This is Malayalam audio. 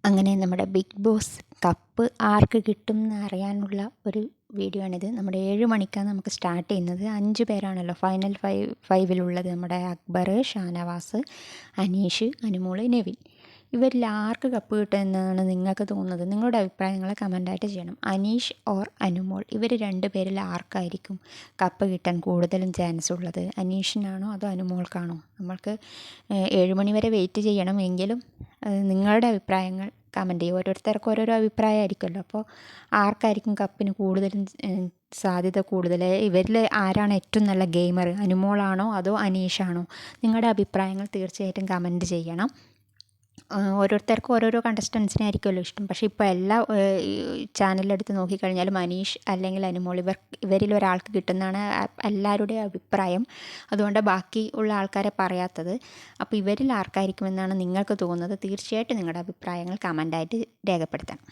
അങ്ങനെ നമ്മുടെ ബിഗ് ബോസ് കപ്പ് ആർക്ക് കിട്ടും എന്ന് അറിയാനുള്ള ഒരു വീഡിയോ ആണിത്. നമ്മുടെ 7 മണിക്കാണ് നമുക്ക് സ്റ്റാർട്ട് ചെയ്യുന്നത്. 5 പേരാണല്ലോ ഫൈനൽ ഫൈവിലുള്ളത്. നമ്മുടെ അക്ബർ, ഷാനവാസ്, അനീഷ്, അനുമോൾ, നെവിൻ. ഇവരിൽ ആർക്ക് കപ്പ് കിട്ടുമെന്നാണ് നിങ്ങൾക്ക് തോന്നുന്നത്? നിങ്ങളുടെ അഭിപ്രായങ്ങൾ കമൻ്റായിട്ട് ചെയ്യണം. അനീഷ് ഓർ അനുമോൾ, ഇവർ 2 പേരിൽ ആർക്കായിരിക്കും കപ്പ് കിട്ടാൻ കൂടുതലും ചാൻസ് ഉള്ളത്? അനീഷിനാണോ അതോ അനുമോൾക്കാണോ? നമ്മൾക്ക് 7 മണി വരെ വെയിറ്റ് ചെയ്യണം. എങ്കിലും നിങ്ങളുടെ അഭിപ്രായങ്ങൾ കമൻറ്റ് ചെയ്യും. ഓരോരുത്തർക്കും ഓരോരോ അഭിപ്രായമായിരിക്കുമല്ലോ. അപ്പോൾ ആർക്കായിരിക്കും കപ്പിന് കൂടുതലും സാധ്യത കൂടുതൽ? ഇവരിൽ ആരാണ് ഏറ്റവും നല്ല ഗെയിമർ? അനുമോളാണോ അതോ അനീഷാണോ? നിങ്ങളുടെ അഭിപ്രായങ്ങൾ തീർച്ചയായിട്ടും കമൻറ്റ് ചെയ്യണം. ഓരോരുത്തർക്കും ഓരോരോ കണ്ടസ്റ്റൻസിനെ ആയിരിക്കുമല്ലോ ഇഷ്ടം. പക്ഷേ ഇപ്പോൾ എല്ലാ ചാനലെടുത്ത് നോക്കിക്കഴിഞ്ഞാലും അനീഷ് അല്ലെങ്കിൽ അനുമോൾ ഇവരിൽ ഒരാൾക്ക് കിട്ടുന്നതാണ് എല്ലാവരുടെയും അഭിപ്രായം. അതുകൊണ്ട് ബാക്കി ഉള്ള ആൾക്കാരെ പറയാത്തത്. അപ്പോൾ ഇവരിൽ ആർക്കായിരിക്കുമെന്നാണ് നിങ്ങൾക്ക് തോന്നുന്നത്? തീർച്ചയായിട്ടും നിങ്ങളുടെ അഭിപ്രായങ്ങൾ കമൻ്റായിട്ട് രേഖപ്പെടുത്തണം.